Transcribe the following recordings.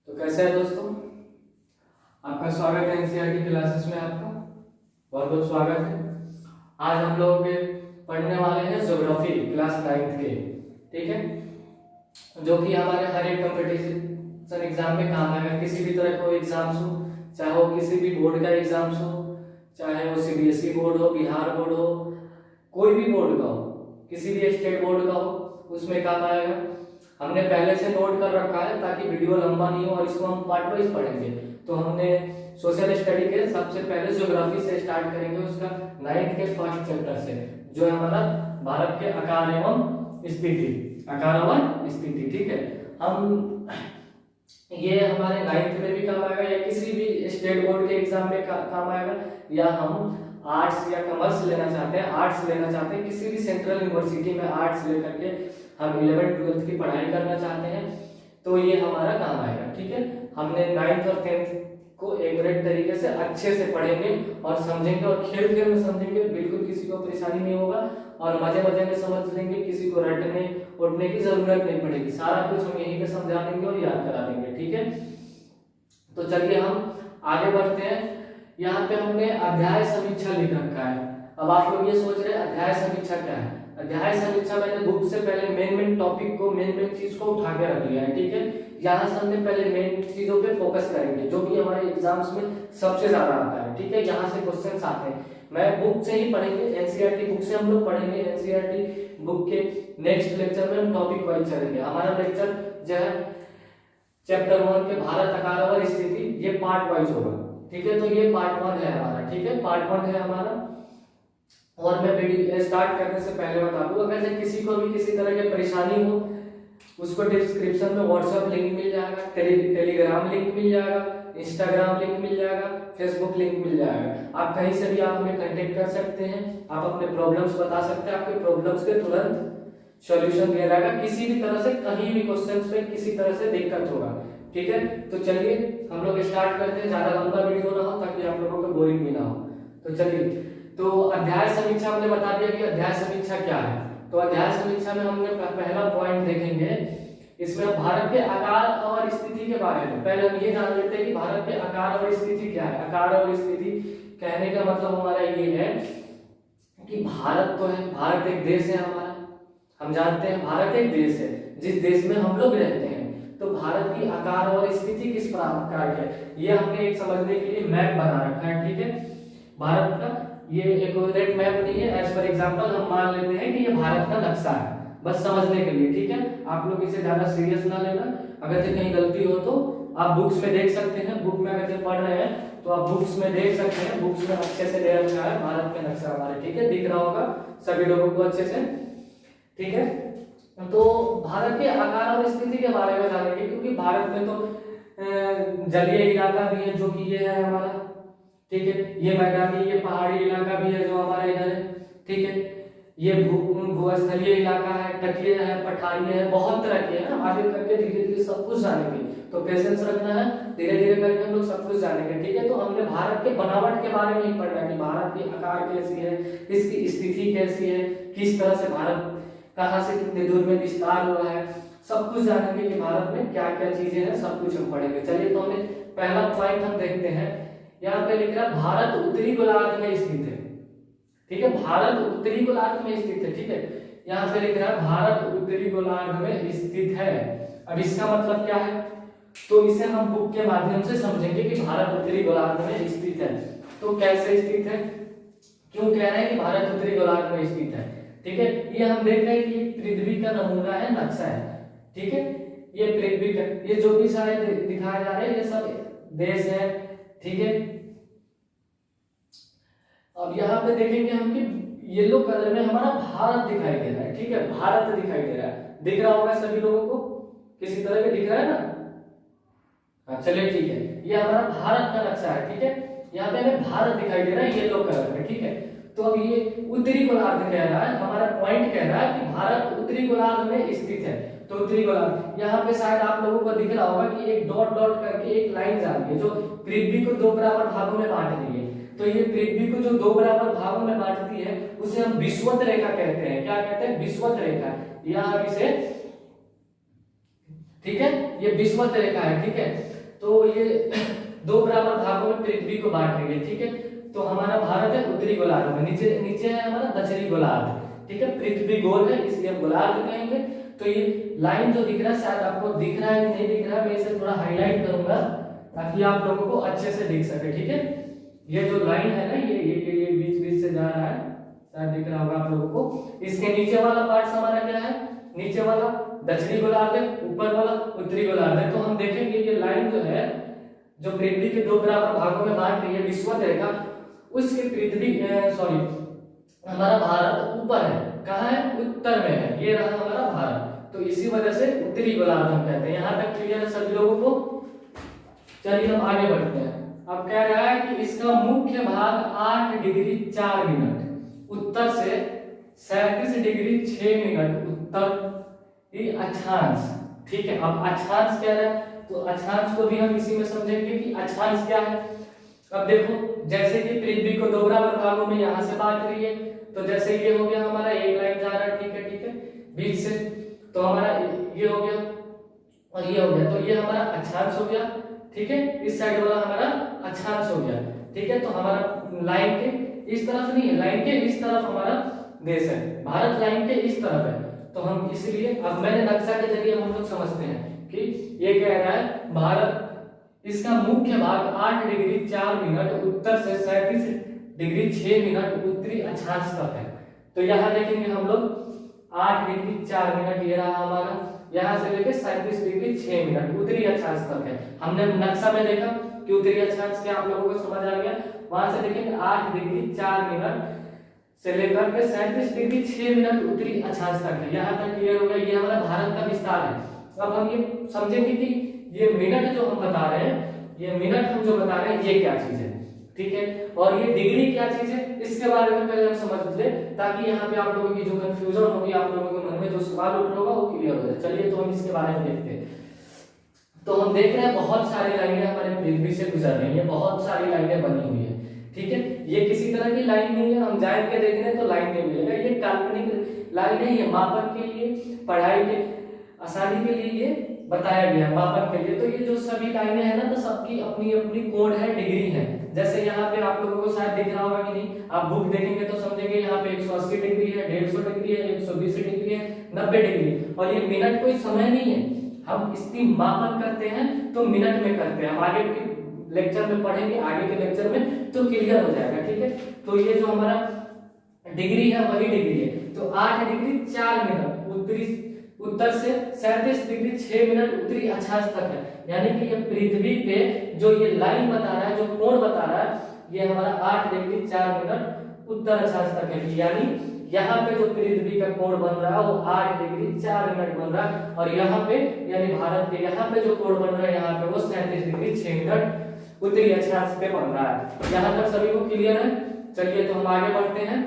तो कैसे है दोस्तों, आपका स्वागत है एनसीईआरटी क्लासेस में। आपका बहुत बहुत स्वागत है। आज हम लोग पढ़ने वाले हैं ज्योग्राफी क्लास 9th के, ठीक है, जो कि हमारे हर एक कंपटीशन एग्जाम में काम आएगा। किसी भी तरह का एग्जाम्स हो, चाहे वो किसी भी बोर्ड का एग्जाम्स हो, चाहे वो सीबीएसई बोर्ड हो, बिहार बोर्ड हो, कोई भी बोर्ड का हो, किसी भी स्टेट बोर्ड का हो, उसमें काम आएगा। हमने पहले से नोट कर रखा है ताकि वीडियो लंबा नहीं हो और इसको हम पार्ट वाइज पढ़ेंगे। तो हमने सोशल स्टडी के सबसे पहले ज्योग्राफी से स्टार्ट करेंगे, उसका 9th के फर्स्ट चैप्टर से, जो है हमारा भारत के आकार एवं स्थिति, आकार एवं स्थिति, ठीक है। हम ये हमारे 9th में भी काम आएगा या किसी भी स्टेट बोर्ड के एग्जाम में काम आएगा, या हम आर्ट्स या कॉमर्स लेना चाहते हैं, आर्ट्स लेना चाहते हैं, किसी भी सेंट्रल यूनिवर्सिटी में आर्ट्स लेकर के हम 11th-12th की पढ़ाई करना चाहते हैं, तो ये हमारा काम आएगा, ठीक है। हमने 9th और 10th को एक्यूरेट तरीके से अच्छे से पढ़ेंगे और समझेंगे और खेल खेल में समझेंगे, बिल्कुल किसी को परेशानी नहीं होगा और मजे मजे में समझ लेंगे, किसी को रटने उठने की जरूरत नहीं पड़ेगी। सारा कुछ हम यहीं पे समझा देंगे और याद करा देंगे, ठीक है। तो चलिए हम आगे बढ़ते हैं। यहाँ पे हमने अध्याय समीक्षा लिख रखा है। अब आप लोग ये सोच रहे हैं अध्याय समीक्षा क्या है। अध्याय समीक्षा मैंने बुक से पहले मेन टॉपिक को, मेन चीज को उठा के रख लिया है, ठीक है। यहाँ से हमने पहले मेन चीजों पे फोकस करेंगे, जो कि हमारे एग्जाम्स में सबसे ज्यादा आता है, ठीक है। यहाँ से क्वेश्चंस आते हैं, मैं बुक से ही पढ़ेंगे, एनसीईआरटी बुक से हम लोग पढ़ेंगे। एनसीईआरटी बुक के नेक्स्ट लेक्चर में हम टॉपिक वाइज चलेंगे। हमारा लेक्चर जो है चैप्टर 1 के भारत आकार और स्थिति, ये पार्ट वाइज होगा, ठीक है। तो ये पार्ट 1 है हमारा, ठीक है, पार्ट 1 है हमारा। और मैं वीडियो स्टार्ट करने से पहले बता दूं, अगर से किसी को भी किसी तरह की परेशानी हो, उसको डिस्क्रिप्शन में व्हाट्सएप लिंक मिल जाएगा, टेलीग्राम लिंक मिल जाएगा, इंस्टाग्राम लिंक मिल जाएगा, फेसबुक लिंक मिल जाएगा। आप कहीं से भी आप हमें कांटेक्ट कर सकते हैं, आप अपने प्रॉब्लम्स बता सकते हैं, आपके प्रॉब्लम्स के तुरंत सॉल्यूशन दिया जाएगा। किसी भी तरह से कहीं भी क्वेश्चंस पे किसी तरह से दिक्कत होगा, ठीक है। तो चलिए हम लोग स्टार्ट करते हैं, ज्यादा लंबा वीडियो ना हो ताकि आप लोगों को बोरिंग भी ना हो। तो चलिए, तो अध्याय समीक्षा हमने बता दिया कि अध्याय समीक्षा क्या है। तो अध्याय समीक्षा में हमने पहला पॉइंट देखेंगे, इसमें भारत के आकार और स्थिति के बारे में। पहले हम ये जान लेते हैं कि भारत के आकार और स्थिति क्या है। आकार और स्थिति कहने का मतलब हमारा ये है कि भारत तो है, भारत एक देश है हमारा, हम जानते हैं भारत एक देश है, जिस देश में हम लोग रहते हैं। तो भारत की आकार और स्थिति किस प्रकार की है, ये हमने एक समझने के लिए मैप बना रखा है, ठीक है। भारत का ये एक्यूरेट मैप नहीं है, एज फॉर एग्जांपल हम मान लेते हैं कि ये भारत का नक्शा है, बस समझने के लिए, ठीक है। आप लोग इसे ज्यादा सीरियस ना लेना, अगर से कहीं गलती हो तो आप बुक्स में देख सकते हैं, बुक में अगर से पढ़ रहे हैं तो आप बुक्स में देख सकते हैं, बुक्स में अच्छे से दे रखा है भारत का नक्शा हमारा, ठीक है, दिख रहा होगा सभी लोगों को अच्छे से, ठीक है। तो भारत के आकार और स्थिति के बारे में जानेंगे, क्योंकि भारत में तो जलीय इलाका भी है, जो कि ये है हमारा, ठीक है, ये मैदानी, ये पहाड़ी इलाका भी है जो हमारा इधर है, ठीक है, ये भूस्थलीय इलाका है, तटीय है, पठारी है, बहुत तरह के है। आगे करके धीरे धीरे सब कुछ जानेंगे, तो पेशेंस रखना है, धीरे धीरे करके हम लोग सब कुछ जानेंगे, ठीक है। तो हमने भारत के बनावट के बारे में ही पढ़ना है कि भारत की आकार कैसी है, इसकी स्थिति कैसी है, किस तरह से भारत कहाँ से कितने दूर में विस्तार हुआ है, सब कुछ जानेंगे कि भारत में क्या क्या चीजें हैं, सब कुछ हम पढ़ेंगे। चलिए, तो हमें पहला पॉइंट हम देखते हैं। यहाँ पे लिख रहा है भारत उत्तरी गोलार्ध में स्थित है, ठीक है, भारत उत्तरी गोलार्ध में स्थित है, ठीक है। यहाँ पे लिख रहा है भारत उत्तरी गोलार्ध में स्थित है। अब इसका मतलब क्या है, तो इसे हम बुक के माध्यम से समझेंगे कि भारत उत्तरी गोलार्ध में स्थित है। तो कैसे स्थित है, क्यों कह रहे हैं कि भारत उत्तरी गोलार्ध में स्थित है, ठीक है। ये हम देख रहे हैं कि पृथ्वी का नमूना है, नक्शा है, ठीक है। ये पृथ्वी का, ये जो भी सारे दिखाए जा रहे हैं ये सब देश है, ठीक है। अब यहाँ पे देखेंगे हम कि येलो कलर में हमारा भारत दिखाई दे रहा है, ठीक है, भारत दिखाई दे रहा है, दिख रहा होगा सभी लोगों को, किसी तरह का दिख रहा है ना। हाँ, चलिए ठीक है, ये हमारा भारत का नक्शा है, ठीक है। यहाँ पे हमें भारत दिखाई दे रहा है येलो कलर में, ठीक है। तो अब ये उत्तरी गोलार्ध कह रहा है, हमारा पॉइंट कह रहा है कि भारत उत्तरी गोलार्ध में स्थित है। तो उत्तरी गोलार्ध, यहाँ पे शायद आप लोगों को दिख रहा होगा कि एक डॉट डॉट करके एक लाइन जा रही है, जो पृथ्वी को दो बराबर भागों में बांट रही है। तो ये पृथ्वी को जो दो बराबर भागों में बांटती है, उसे हम विषुवत रेखा कहते हैं। क्या कहते हैं, विषुवत रेखा, यहाँ इसे, ठीक है, ये विषुवत रेखा है, ठीक है। तो ये दो बराबर भागों में पृथ्वी को बांट रही है, ठीक है। तो हमारा भारत है उत्तरी गोलार्ध में, नीचे नीचे है हमारा दक्षिणी गोलार्ध, ठीक है। पृथ्वी गोल है इसलिए हम गोलार्ध कहेंगे। तो ये लाइन जो दिख रहा है, शायद आपको दिख रहा है कि नहीं दिख रहा है, मैं इसे थोड़ा हाईलाइट करूंगा ताकि आप लोगों को अच्छे से दिख सके, ठीक है। ये जो लाइन है ना, ये बीच बीच से जा रहा है, शायद दिख रहा होगा आप लोगों को। इसके नीचे वाला पार्ट हमारा क्या है, नीचे वाला दक्षिणी गोलार्ध है, ऊपर वाला उत्तरी गोलार्ध है। तो हम देखेंगे ये लाइन जो है, जो पृथ्वी के दो बराबर भागों में बांट रही है विषुवत रेखा, उसके पृथ्वी सॉरी हमारा भारत ऊपर है, कहाँ है, उत्तर में है, ये रहा हमारा भारत। तो इसी वजह से उत्तरी गोलार्ध हम कहते हैं। यहाँ तक क्लियर है सभी लोगों को। चलिए हम आगे बढ़ते हैं। अब कह रहा है कि इसका मुख्य भाग 8 डिग्री 4 मिनट उत्तर से 37 डिग्री 6 मिनट उत्तर ये अक्षांश, ठीक है। अब अक्षांश क्या है, तो अक्षांश को भी हम इसी में समझेंगे कि अक्षांश क्या है। अब देखो, जैसे कि पृथ्वी को दो बराबर भागों में यहाँ से बांट रही है, तो जैसे ये हो गया हमारा एक लाइन जा रहा है, ठीक है, ठीक है, बीच से, तो हमारा ये हो गया और ये हो गया, तो ये हमारा अक्षांश हो गया, ठीक है। इस साइड वाला हमारा अक्षांश हो गया, ठीक है। तो हमारा लाइन के इस तरफ नहीं है, लाइन के इस तरफ हमारा देश है, भारत लाइन के इस तरफ है। तो हम इसलिए अब मैंने नक्शा के जरिए हम लोग समझते हैं कि ये कह रहा है भारत, इसका मुख्य भाग 8 डिग्री 4 मिनट उत्तर से 37 डिग्री 6 मिनट उत्तरी अक्षांश तक है। तो यहाँ देखेंगे हम लोग 8 डिग्री 4 मिनट ये रहा हमारा, यहाँ से लेके 37 डिग्री 6 मिनट उत्तरी अक्षांश तक है। हमने नक्शा में देखा कि उत्तरी अक्षांश क्या, आप लोगों को समझ आ गया। वहां से देखेंगे 8 डिग्री 4 मिनट से लेकर के 37 डिग्री 6 मिनट उत्तरी अक्षांश तक है। यहाँ तक क्लियर हो गया, ये हमारा भारत का विस्तार है। अब हम ये समझेंगे कि ये मिनट जो हम बता रहे हैं, ये मिनट हम जो बता रहे हैं ये क्या चीज है, ठीक है। और ये डिग्री क्या चीज है, इसके बारे में पहले हम समझ ले, ताकि यहाँ पे आप लोगों की जो कंफ्यूजन होगी, आप लोगों के मन में जो सवाल उठ रहा होगा वो क्लियर हो जाए। चलिए तो हम इसके बारे में देखते हैं। तो हम देख रहे हैं बहुत सारी लाइनें हमारे पृथ्वी से गुजर रही है, बहुत सारी लाइनें बनी हुई है, ठीक है। ये किसी तरह की लाइन नहीं है, हम जाएंगे देखने तो लाइन नहीं मिलेगा, ये काल्पनिक लाइन है, ये मापन के लिए, पढ़ाई के आसानी के लिए ये बताया गया, मापन के लिए। तो ये जो सभी लाइनें हैं ना, तो सबकी अपनी अपनी कोड है, डिग्री है। जैसे यहाँ पे आप लोगों को शायद दिख रहा होगा कि नहीं, आप बुक देखेंगे तो समझेंगे यहाँ पे 180 डिग्री है, 150 डिग्री है, 120 डिग्री है, 90 डिग्री। और ये मिनट कोई समय नहीं है, हम इसकी मापन करते हैं तो मिनट में करते हैं। हम आगे के लेक्चर में पढ़ेंगे, आगे के लेक्चर में तो क्लियर हो जाएगा, ठीक है। तो ये जो हमारा डिग्री है वही डिग्री है। तो 8 डिग्री 4 मिनट उत्तर से 37 डिग्री 6 मिनट उत्तरी अक्षांश तक है। यानी कि ये पृथ्वी पे जो ये लाइन बता रहा है, जो कोण बता रहा है, ये हमारा 8 डिग्री 4 मिनट उत्तर अक्षांश तक है। यानी यहाँ पे जो पृथ्वी का कोण बन रहा है वो 8 डिग्री 4 मिनट बन रहा है, और यहाँ पे यानी भारत के यहाँ पे जो कोण बन रहा है यहाँ पे वो 37 डिग्री 6 मिनट उत्तरी अक्षांश पे बन रहा है। यहाँ तक सभी को क्लियर है। चलिए तो हम आगे बढ़ते हैं।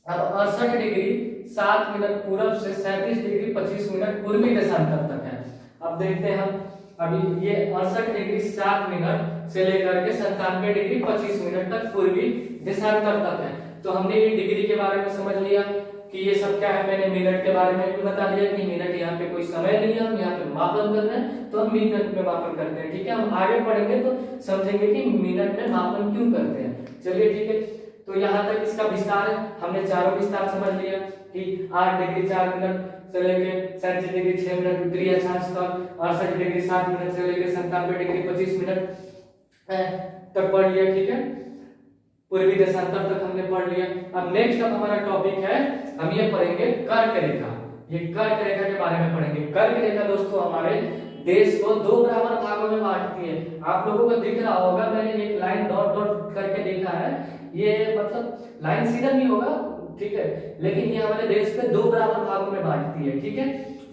अब 68 डिग्री 7 मिनट पूर्व से 37 डिग्री 25 मिनट पूर्वी देशांतर तक है। अब देखते हैं हम, अभी ये 68 डिग्री 7 मिनट से लेकर के 97 डिग्री 25 मिनट तक पूर्वी देशांतर तक है। तो हमने ये डिग्री के बारे में समझ लिया कि ये सब क्या है। मैंने मिनट के बारे में भी बता दिया कि मिनट यहाँ पे कोई समय नहीं है, हम यहाँ पे मापन कर रहे हैं तो हम मिनट में मापन करते हैं, ठीक है। हम आगे पढ़ेंगे तो समझेंगे कि मिनट में मापन क्यों करते हैं। चलिए ठीक है, तो यहाँ तक इसका विस्तार है। हमने चारों विस्तार समझ लिया कि 8 डिग्री 4 मिनट से लेके 37 डिग्री 6 मिनट उत्तरी अक्षांश तक, 68 डिग्री 7 मिनट से लेके 97 डिग्री 25 मिनट तक पढ़ लिया, ठीक है। पूर्वी देशांतर तक हमने पढ़ लिया। अब नेक्स्ट अब हमारा टॉपिक है, हम ये पढ़ेंगे कर्क रेखा। ये कर्क रेखा के बारे में पढ़ेंगे। कर्क रेखा दोस्तों हमारे देश को दो बराबर भागों में बांटती है। आप लोगों को दिख रहा होगा, मैंने एक लाइन डॉट डॉट करके देखा है, ये मतलब लाइन सीधा नहीं होगा, ठीक है, लेकिन ये हमारे देश को दो बराबर भागों में बांटती है, ठीक है,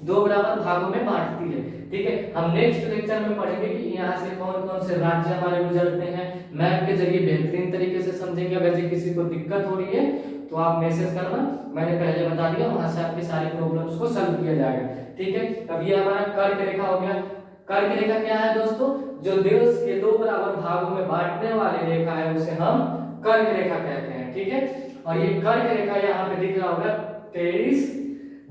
दो बराबर भागों में बांटती है, ठीक है। हम नेक्स्ट लेक्चर में पढ़ेंगे कि यहाँ से कौन कौन से राज्य हमारे गुजरते हैं, मैप के जरिए बेहतरीन तरीके से समझेंगे। अगर किसी को दिक्कत हो रही है तो आप मैसेज करना, मैंने पहले बता दिया, वहां से आपकी सारी प्रॉब्लम्स को सॉल्व किया जाएगा, ठीक है। अब ये हमारा कर्क रेखा हो गया। कर्क रेखा क्या है दोस्तों, जो देश के दो बराबर भागों में बांटने वाली रेखा है उसे हम कर्क रेखा कहते हैं, ठीक है। और ये कर्क रेखा यहाँ पे दिख रहा होगा 23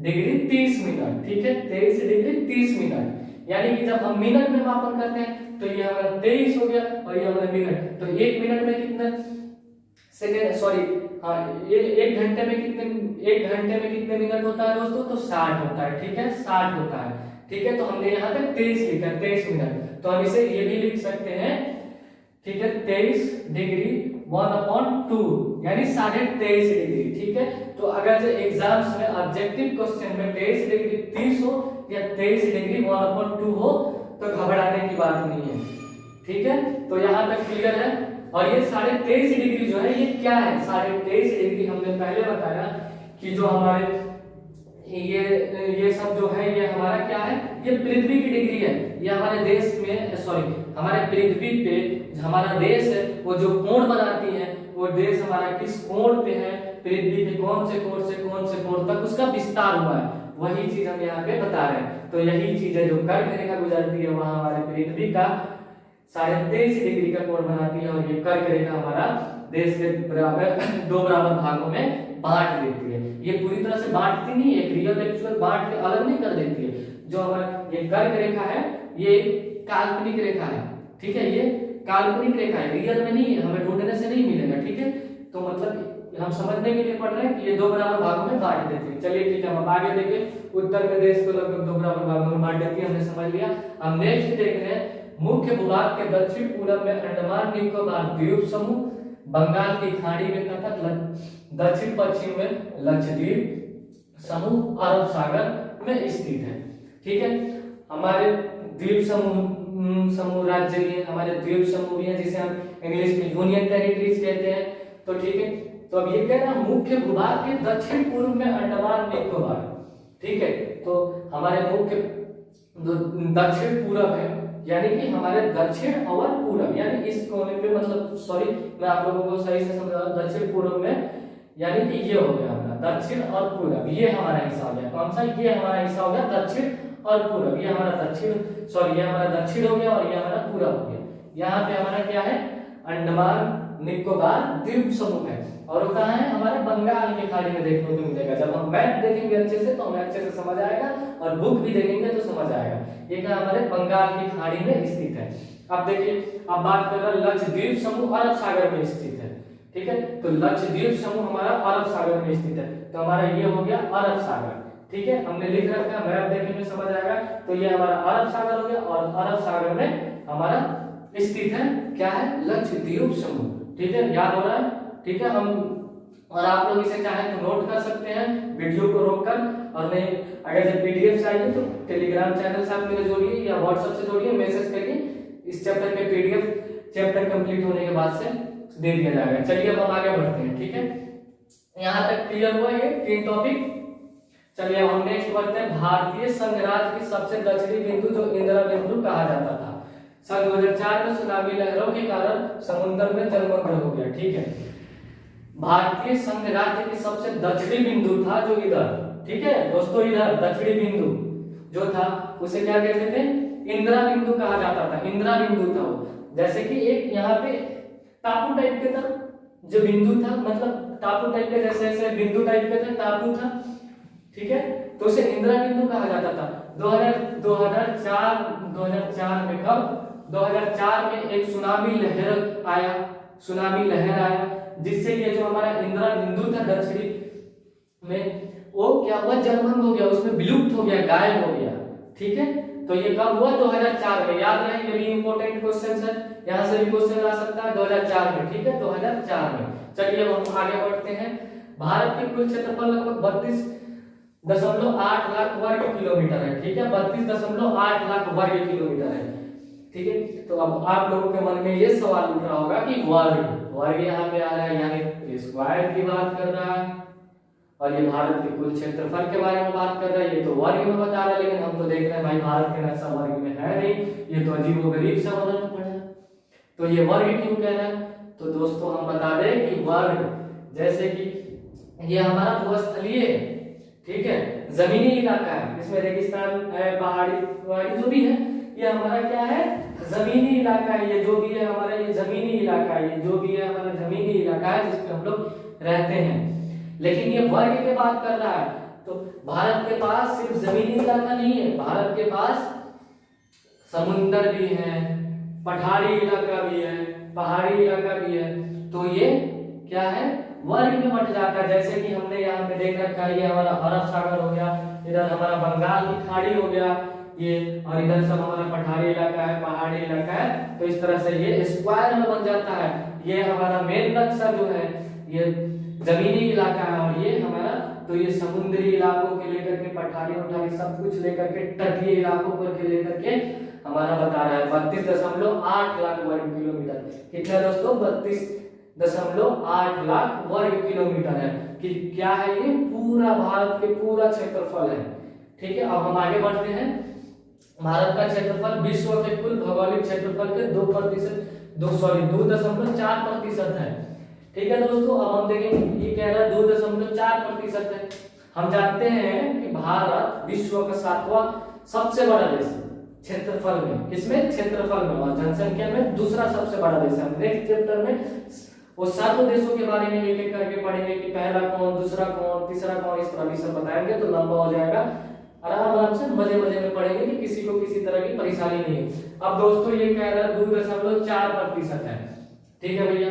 डिग्री 30 मिनट, ठीक है, 23 डिग्री 30 मिनट। यानी कि जब हम मिनट में मापन करते हैं तो ये हमारा 23 हो गया और ये हमारा मिनट। तो 1 मिनट में कितना सेकेंड, सॉरी हाँ, ये 1 घंटे में कितने मिनट होता है दोस्तों? तो 60 होता है। ठीक है, 60 होता है। ठीक है, तो हमने यहाँ पे 23 लिखा, 23 मिनट। तो हम इसे ये भी लिख सकते हैं, ठीक है, 23 डिग्री 1/2 यानी 23.5 डिग्री। ठीक है, तो अगर जो एग्जाम्स में ऑब्जेक्टिव क्वेश्चन में 23 डिग्री 30 हो या 23 डिग्री 1/2 हो तो घबराने की बात नहीं है। ठीक है, तो यहाँ तक क्लियर है। और ये 23.5 डिग्री जो है ये क्या है? 23.5 डिग्री हमने पहले बताया कि जो हमारे ये सब जो है ये हमारा क्या है? ये पृथ्वी की डिग्री है। ये हमारे देश में, सॉरी, हमारे पृथ्वी पे हमारा देश है वो जो कोण बनाती है, वो देश हमारा किस कोण पे है, पृथ्वी के कौन से कोण तक उसका विस्तार हुआ है, वही चीज हम यहाँ पे बता रहे हैं। तो यही चीज है जो कर्क रेखा गुजरती है वहां हमारे पृथ्वी का 23.5 डिग्री का कोण बनाती है। और ये कर्क रेखा हमारा देश के बराबर 2 बराबर भागों में बांट देती है। ये पूरी तरह से बांटती नहीं है, रियल एक्चुअल बांट के अलग नहीं कर देती है। जो हमारा ये कर्क रेखा है ये काल्पनिक रेखा है। ठीक है, ये काल्पनिक रेखा है, रियल में नहीं है, हमें ढूंढने से नहीं मिलेगा। ठीक है, तो मतलब हम समझने के लिए पढ़ रहे हैं कि ये 2 बराबर भागों में बांट देती है। चलिए ठीक है, हम आगे देखें। उत्तर प्रदेश को लगभग 2 बराबर भागों में बांट देती है, हमने समझ लिया। हम नेक्स्ट देख रहे हैं मुख्य भूभाग के दक्षिण पूर्व में अंडमान निकोबार द्वीप समूह, बंगाल की खाड़ी में तथा दक्षिण पश्चिम में लक्षद्वीप समूह, अरब सागर में स्थित है। ठीक है, हमारे द्वीप समूह राज्य भी है, हमारे द्वीप समूह भी है, जिसे हम इंग्लिश में यूनियन टेरिटरीज कहते हैं। तो ठीक है, तो अब ये कह रहा है मुख्य भूभाग के दक्षिण पूर्व में अंडमान निकोबार। ठीक है, तो हमारे मुख्य दक्षिण पूर्व है, यानी कि हमारे दक्षिण और पूर्व, यानी इस कोने पे, मतलब सॉरी मैं आप लोगों को सही से समझा, दक्षिण पूर्व में यानी कि ये हो गया हमारा दक्षिण और पूर्व, ये हमारा हिस्सा हो गया। कौन सा? ये हमारा हिस्सा हो गया दक्षिण और पूर्व। ये हमारा दक्षिण, सॉरी ये हमारा दक्षिण हो गया और ये हमारा पूर्व हो गया। यहाँ पे हमारा क्या है? अंडमान निकोबार द्वीप समूह है। और वो कहाँ है? हमारे बंगाल की खाड़ी में देखने को मिलेगा। जब हम मैप देखेंगे अच्छे से तो हमें अच्छे से समझ आएगा, और बुक भी देखेंगे तो समझ आएगा। ये क्या हमारे बंगाल की खाड़ी में स्थित है। अब देखिए, अब बात कर रहे हैं लक्षद्वीप समूह अरब सागर में स्थित है। ठीक है, तो लक्षद्वीप समूह हमारा अरब सागर में स्थित है। तो हमारा ये हो गया अरब सागर। ठीक है, हमने लिख रखा है, मैप देखेंगे समझ आएगा। तो ये हमारा अरब सागर हो गया, और अरब सागर में हमारा स्थित है क्या है? लक्षद्वीप समूह। ठीक है, याद हो रहा है? ठीक है, हम और आप लोग इसे चाहें तो नोट कर सकते हैं वीडियो को रोककर, और नहीं अगर जब पीडीएफ चाहिए तो टेलीग्राम चैनल से आप मेरे जोड़िए या व्हाट्सएप से जोड़िए, मैसेज करिए, इस चैप्टर के पीडीएफ चैप्टर कंप्लीट होने के बाद से दे दिया जाएगा। चलिए अब हम आगे बढ़ते हैं। ठीक है, यहाँ तक क्लियर हुआ ये 3 टॉपिक। चलिए अब हम नेक्स्ट बढ़ते हैं। भारतीय संघ राज्य की सबसे दक्षिणी बिंदु जो इंदिरा बिंदु कहा जाता था, सन 2004 में सुनामी लहरों के कारण समुद्र में जलमग्न हो गया। ठीक है, भारतीय संघ राज्य की सबसे दक्षिणी बिंदु था जो इधर, ठीक है दोस्तों, इधर दक्षिणी बिंदु जो था उसे क्या कहते थे? इंदिरा बिंदु कहा जाता था। इंदिरा बिंदु था वो, जैसे कि एक यहाँ पे टापू टाइप के तरफ जो बिंदु था, मतलब टापू टाइप के जैसे ऐसे बिंदु टाइप के थे, टापू था। ठीक है, तो उसे इंदिरा बिंदु कहा जाता था। 2004 में कब? 2004 में एक सुनामी लहर आया, जिससे ये जो हमारा इंदिरा बिंदु था दक्षिणी में, वो क्या हुआ? जलमग्न हो गया, उसमें विलुप्त हो गया, गायब हो गया। ठीक है, तो ये कब हुआ? 2004 में। याद रहे, ये भी इंपॉर्टेंट क्वेश्चन है, यहाँ से भी क्वेश्चन आ सकता है 2004 में। ठीक है, 2004 में। चलिए अब हम आगे बढ़ते हैं। भारत की कुल क्षेत्रफल लगभग 32.8 लाख वर्ग किलोमीटर है। ठीक है, 32.8 लाख वर्ग किलोमीटर है। ठीक है, तो अब आप लोगों के मन में ये सवाल उठ रहा होगा कि वर्ग यहाँ पे आ रहा है, यानी स्क्वायर की बात कर रहा है, और ये भारत के कुल क्षेत्रफल के बारे में बात कर रहा है, ये तो वर्ग में बता रहा है। लेकिन हम तो देख रहे हैं भाई भारत के नक्शा वर्ग में है नहीं, ये तो अजीबोगरीब सा बनाना पड़ेगा। तो ये वर्ग क्यों कह रहा है? तो दोस्तों हम बता दें कि वर्ग जैसे कि ये हमारा भूस्थलीय है, ठीक है, जमीनी इलाका है, इसमें रेगिस्तान पहाड़ी जो भी है, ये हमारा क्या है? जमीनी इलाका है। ये जो भी है हमारा, ये जमीनी इलाका है, ये जो भी है हमारा जमीनी इलाका है जिसमें हम लोग रहते हैं। लेकिन ये वर्ग की बात कर रहा है, तो भारत के पास सिर्फ जमीनी इलाका नहीं है, भारत के पास समुंदर भी है, पठारी इलाका भी है, पहाड़ी इलाका भी है। तो ये क्या है, वर्ग में बंट जाता है। जैसे कि हमने यहाँ पे देख रखा है, ये हमारा अरब सागर हो गया, इधर हमारा बंगाल की खाड़ी हो गया ये, और इधर सब हमारा पठारी इलाका है, पहाड़ी इलाका है। तो इस तरह से ये स्क्वायर में बन जाता है। ये हमारा मेन नक्शा जो है ये जमीनी इलाका है, और ये हमारा तो ये समुद्री इलाकों के लेकर के, पठारी उठारी सब कुछ लेकर के, तटीय इलाकों पर के लेकर के हमारा बता रहा है 32.8 लाख वर्ग किलोमीटर। कितना दोस्तों, 32.8 लाख वर्ग किलोमीटर है कि क्या है, ये पूरा भारत के पूरा क्षेत्रफल है। ठीक है, अब हम आगे बढ़ते हैं। भारत का क्षेत्रफल विश्व के कुल भौगोलिक क्षेत्रफल के 2.4% है। ठीक है दोस्तों, अब हम देखेंगे ये कह रहा है 2.4% है। हम जानते हैं कि भारत विश्व का 7वां सबसे बड़ा देश है क्षेत्रफल में। किसमें, क्षेत्रफल में, और जनसंख्या में दूसरा सबसे बड़ा देश है। नेक्स्ट चैप्टर में वो 7 देशों के बारे में एक एक करके पढ़ेंगे कि पहला कौन, दूसरा कौन, तीसरा कौन, इस तरह भी सब बताएंगे तो लंबा हो जाएगा। आराम से मजे मजे में पढ़ेंगे कि किसी को किसी तरह की परेशानी नहीं है। अब दोस्तों ये कह रहा है 2.4% है। ठीक है भैया,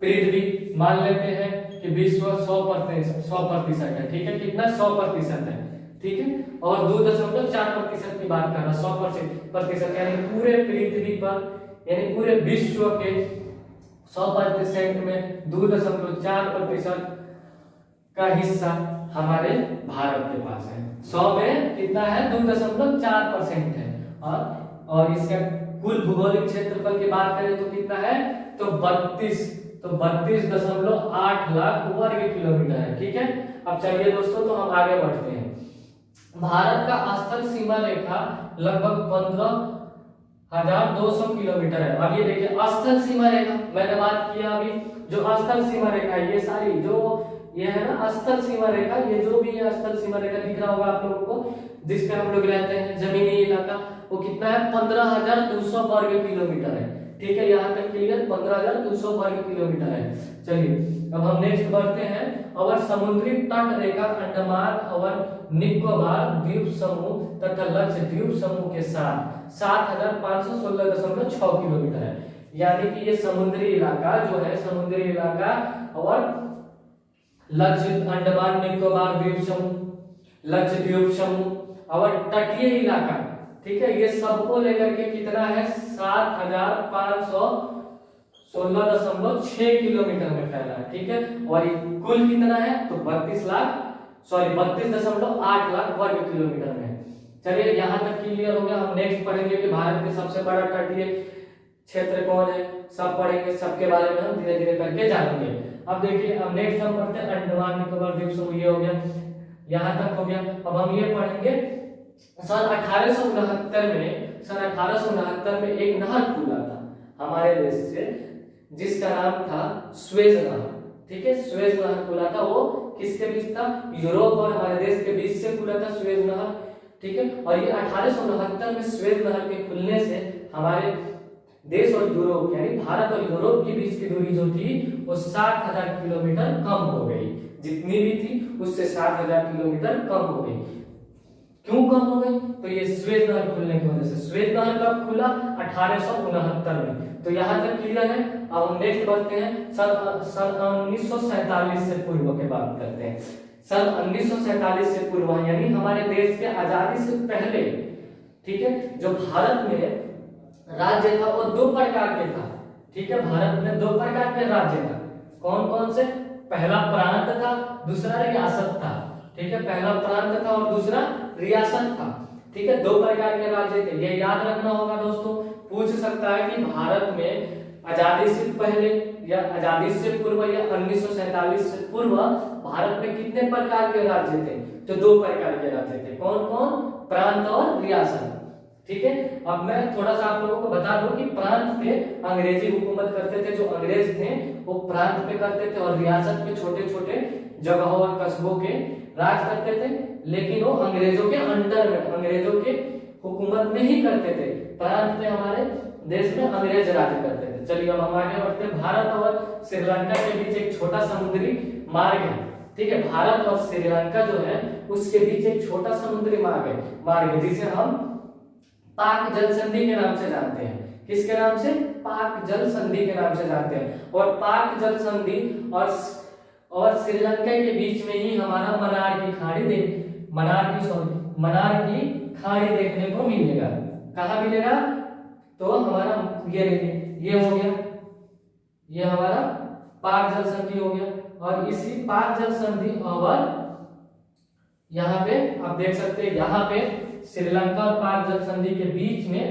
पृथ्वी मान लेते हैं कि विश्व 100% है। ठीक है, कितना, 100% है। ठीक है, और 2.4% की बात कर रहा है, 100% यानी पूरे पृथ्वी पर, यानी पूरे विश्व के 100% में 2.4% का हिस्सा हमारे भारत के पास है। 100 में कितना है, 2.4% है। और इसका कुल भौगोलिक क्षेत्रफल की बात करें तो कितना है, तो 32.8 लाख वर्ग किलोमीटर है। ठीक है, अब चलिए दोस्तों तो हम आगे बढ़ते हैं। भारत का स्थल सीमा रेखा लगभग 15,200 किलोमीटर है। अब ये देखिए स्थल सीमा रेखा, मैंने बात किया अभी, जो स्थल सीमा रेखा है ये सारी जो ये है ना स्थल सीमा रेखा, ये जो भी है स्थल सीमा रेखा दिख रहा होगा आप लोगों को, जिस पे हम लोग रहते हैं जमीनी इलाका, वो कितना है, 15,200 वर्ग किलोमीटर है। ठीक है, यहाँ तक क्लियर, 15,200 वर्ग किलोमीटर है। चलिए अब हम नेक्स्ट बढ़ते हैं। और समुद्री तट रेखा अंडमान और निकोबार द्वीप समूह तथा लक्षद्वीप समूह के साथ 7,516.6 किलोमीटर है। यानी कि ये समुद्री इलाका जो है, समुद्री इलाका और लक्षद्वीप, अंडमान निकोबार द्वीप समूह, लक्षद्वीप समूह और तटीय इलाका, ठीक है, ये सबको लेकर के कितना है, 7,516.6 किलोमीटर में फैला है। ठीक है, और ये कुल कितना है, तो 32.8 लाख वर्ग किलोमीटर में। चलिए यहाँ तक क्लियर हो गया। हम नेक्स्ट पढ़ेंगे कि भारत के सबसे बड़ा तटीय क्षेत्र कौन है, सब पढ़ेंगे, सबके बारे में हम धीरे धीरे करके जानेंगे। अब देखिए, अब नेक्स्ट हम पढ़ते हैं अंडमान निकोबार द्वीप समूह, ये हो गया, यहाँ तक हो गया। अब हम ये पढ़ेंगे सन 1869 में एक नहर खुला था हमारे देश से, जिसका नाम था स्वेज नहर। ठीक है, स्वेज नहर खुला था, वो किसके बीच था, यूरोप और हमारे देश के बीच से खुला था स्वेज नहर। ठीक है, और ये 1869 में स्वेज नहर के खुलने से हमारे देश और यूरोप, यानी भारत और यूरोप के बीच की दूरी जो थी वो 60,000 किलोमीटर कम हो गई। जितनी भी थी उससे 60,000 किलोमीटर कम हो गई। क्यों कम हो गई, तो ये स्वेज नहर खुलने की वजह से। स्वेज नहर कब खुला, 1869 में। तो यहाँ तक क्लियर है। अब हम नेक्स्ट बढ़ते हैं, सन 1947 से पूर्व की बात करते हैं। सन 1947 से पूर्व यानी हमारे देश के आजादी से पहले, ठीक है, जो भारत में राज्य था वो 2 प्रकार के था। ठीक है, भारत में 2 प्रकार के राज्य था। कौन कौन से, पहला प्रांत था, दूसरा रियासत था। ठीक है, पहला प्रांत था और दूसरा रियासत था। ठीक है, 2 प्रकार के राज्य थे, ये याद रखना होगा दोस्तों। पूछ सकता है कि भारत में आजादी से पहले या आजादी से पूर्व या 1947 से पूर्व भारत में कितने प्रकार के राज्य थे, तो 2 प्रकार के राज्य थे। कौन कौन, प्रांत और रियासत। ठीक है, अब मैं थोड़ा सा आप लोगों को बता दूं कि प्रांत पे अंग्रेजी हुकूमत करते थे, जो अंग्रेज थे वो प्रांत पे करते थे, और रियासत पे छोटे छोटे जगहों और कस्बों के राज करते थे, लेकिन वो अंग्रेजों के अंडर में, अंग्रेजों के हुकूमत में ही करते थे। प्रांत पे हमारे देश में अंग्रेज राज करते थे। चलिए अब हम आगे बढ़ते हैं। भारत और श्रीलंका के बीच एक छोटा समुद्री मार्ग है। ठीक है, भारत और श्रीलंका जो है उसके बीच एक छोटा समुद्री मार्ग है जिसे हम पाक जल संधि के नाम से जानते हैं। किसके नाम से? पाक जल संधि के नाम से जानते हैं। और पाक जल संधि और श्रीलंका के बीच में ही हमारा मन्नार की खाड़ी देखने को मिलेगा। कहाँ मिलेगा? तो हमारा ये हो गया, ये हमारा पाक जल संधि हो गया। और इसी पाक जल संधि और यहाँ पे आप देख सकते हैं, यहाँ पे श्रीलंका और पाक जल संधि के बीच में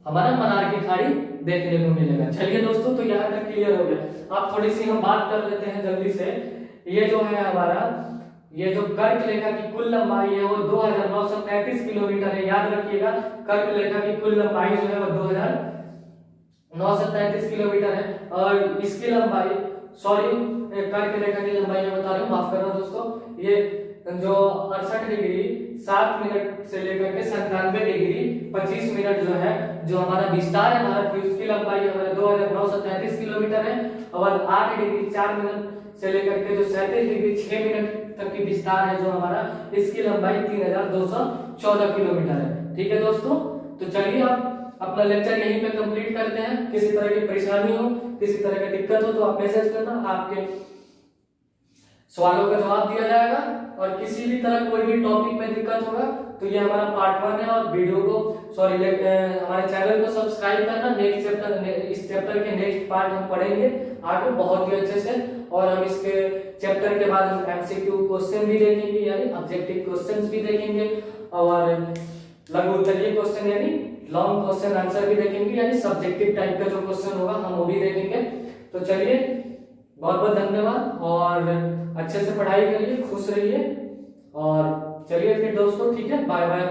हमारा मन्नार की खाड़ी देखने को मिलेगा। चलिए दोस्तों, तो यहाँ तक क्लियर हो गया। आप थोड़ी सी हम बात कर लेते हैं जल्दी से। ये जो है हमारा, ये जो कर्क रेखा की कुल लंबाई है वो 2933 किलोमीटर है। याद रखिएगा, कर्क रेखा की कुल लंबाई जो है वो 2933 किलोमीटर है। और इसकी लंबाई, कर्क रेखा की लंबाई मैं बता रहा हूँ, माफ करना दोस्तों, ये जो 68 डिग्री 7 मिनट से लेकर के 97 डिग्री 25 मिनट जो है, जो हमारा विस्तार है भारत की, उसकी लंबाई हमारे 2933 किलोमीटर है। और 8 डिग्री 4 मिनट से लेकर के जो 37 डिग्री 6 मिनट तक की विस्तार है जो हमारा, इसकी लंबाई 3214 किलोमीटर है। ठीक है दोस्तों, तो चलिए आप अपना लेक्चर यहीं पे कंप्लीट करते हैं। किसी तरह की परेशानी हो, किसी तरह की दिक्कत हो तो आप मैसेज करना, आपके सवालों का जवाब दिया जाएगा। और किसी भी तरह कोई भी टॉपिक में दिक्कत होगा तो ये हमारा पार्ट 1 है। और वीडियो को हमारे चैनल को सब्सक्राइब करना। नेक्स्ट चैप्टर, इस चैप्टर के नेक्स्ट पार्ट हम पढ़ेंगे आगे बहुत ही अच्छे से। और हम इसके चैप्टर के बाद हम एमसीक्यू क्वेश्चन भी देखेंगे, यानी ऑब्जेक्टिव क्वेश्चंस भी देखेंगे। और लघु उत्तरीय क्वेश्चन यानी लॉन्ग क्वेश्चन आंसर भी देखेंगे, यानी सब्जेक्टिव टाइप का जो क्वेश्चन होगा हम वो भी देखेंगे। तो चलिए, बहुत बहुत धन्यवाद और अच्छे से पढ़ाई करिए, खुश रहिए। और चलिए फिर दोस्तों, ठीक है, बाय बाय।